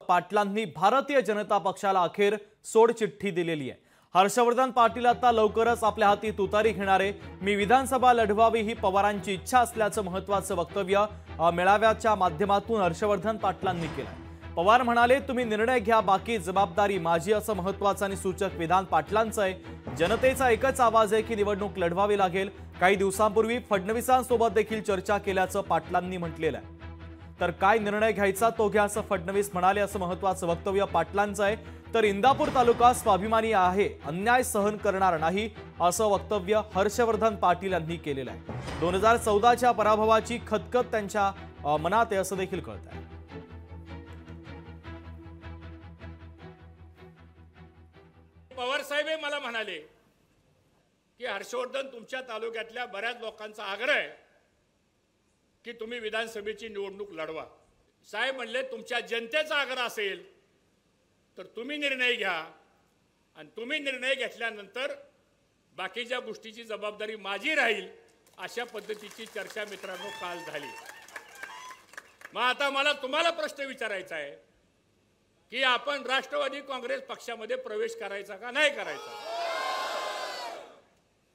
पाटलांनी भारतीय जनता पक्षाला अखेर सोडचिठ्ठी दिलेली आहे। हर्षवर्धन पाटील आता लवकरच आपल्या हाती तुतारी घेणारे, मी विधानसभा लढवावी ही पवारांची इच्छा असल्याचं महत्त्वाचं वक्तव्य मेळाव्याच्या माध्यमातून हर्षवर्धन पाटलांनी केलं। पवार म्हणाले, तुम्ही निर्णय घ्या, बाकी जबाबदारी माझी, असं महत्त्वाचं आणि सूचक विधान पाटलांचं आहे। जनतेचा एकच आवाज आहे की निवडणूक लढवावी लागेल। काही दिवसांपूर्वी फडणवीसांसोबत देखील चर्चा केल्याचं पाटलांनी म्हटलेलं आहे। तर काय निर्णय घ्यायचा तो घ्या असं फडणवीस म्हणाले, असं महत्त्वाचं वक्तव्य पाटलांचं आहे। तर इंदापूर तालुका स्वाभिमानी आहे, अन्याय सहन करणार नाही, असं वक्तव्य हर्षवर्धन पाटील यांनी केलेलं आहे। 2014च्या पराभवाची खतखत त्यांच्या मनात आहे असं देखील कळतंय। पवार साहेब मला म्हणाले की हर्षवर्धन, तुमच्या तालुक्यातल्या बऱ्याच लोकांचा आग्रह आहे की तुम्ही विधानसभेची निवडणूक लढवा। साहेब म्हणले, तुमच्या जनतेचा आग्रह असेल तर तुम्ही निर्णय घ्या, आणि तुम्ही निर्णय घेतल्यानंतर बाकीच्या गोष्टीची जबाबदारी माझी राहील, अशा पद्धतीची चर्चा मित्रांनो काल झाली। मग आता मला तुम्हाला प्रश्न विचारायचा आहे की आपण राष्ट्रवादी काँग्रेस पक्षामध्ये प्रवेश करायचा का नाही करायचा?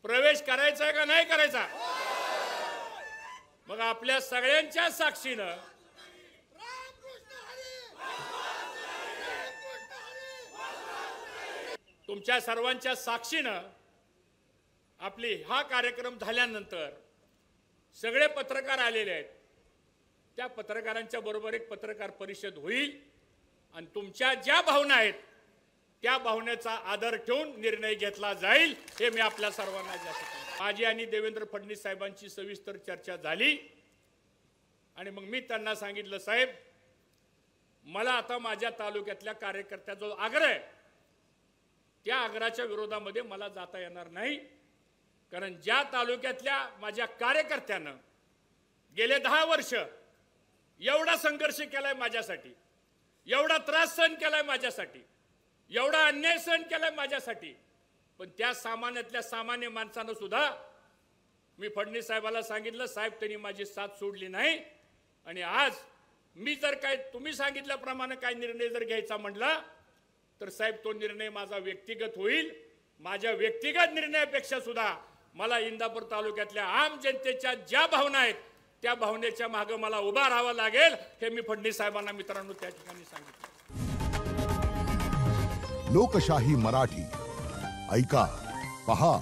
प्रवेश करायचा का नाही करायचा? मग आपल्या सगळ्यांच्या साक्षीनं तुमच्या सर्वांच्या साक्षीनं आपली हा कार्यक्रम झाल्यानंतर सगळे पत्रकार आलेले आहेत, त्या पत्रकारांच्या बरोबर एक पत्रकार परिषद होईल आणि तुमच्या ज्या भावना आहेत त्या भावनेचा आदर ठेवून निर्णय घेतला जाईल, हे मी आपल्या सर्वांना सांगतो। माझी आणि देवेंद्र फडणवीस साहेबांची सविस्तर चर्चा झाली आणि मग मी त्यांना सांगितलं, साहेब, मला आता माझ्या तालुक्यातल्या कार्यकर्त्याचा जो आग्रह आहे त्या आग्रहाच्या विरोधामध्ये मला जाता येणार नाही, कारण ज्या तालुक्यातल्या माझ्या कार्यकर्त्यानं गेले 10 वर्ष एवढा संघर्ष केलाय माझ्यासाठी, एवढा त्रास सहन केलाय माझ्यासाठी, एवढा अन्याय सहन केलाय माझ्यासाठी, पण त्या सामान्यातल्या सामान्य माणसानं सुद्धा मी फडणवीस साहेबाला सांगितलं, साहेब, त्यांनी माझी साथ सोडली नाही, आणि आज मी जर काय तुम्ही सांगितल्याप्रमाणे काय निर्णय जर घ्यायचा म्हटला तर साहेब तो निर्णय माझा व्यक्तिगत होईल। माझ्या व्यक्तिगत निर्णयापेक्षा सुद्धा मला इंदापूर तालुक्यातल्या आम जनतेच्या ज्या भावना आहेत त्या भावनेच्या मागे मला उभा राहावं लागेल, हे मी फडणवीस साहेबांना मित्रांनो त्या ठिकाणी सांगितलं। लोकशाही मराठी ऐका, पहा,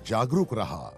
जागरूक रहा।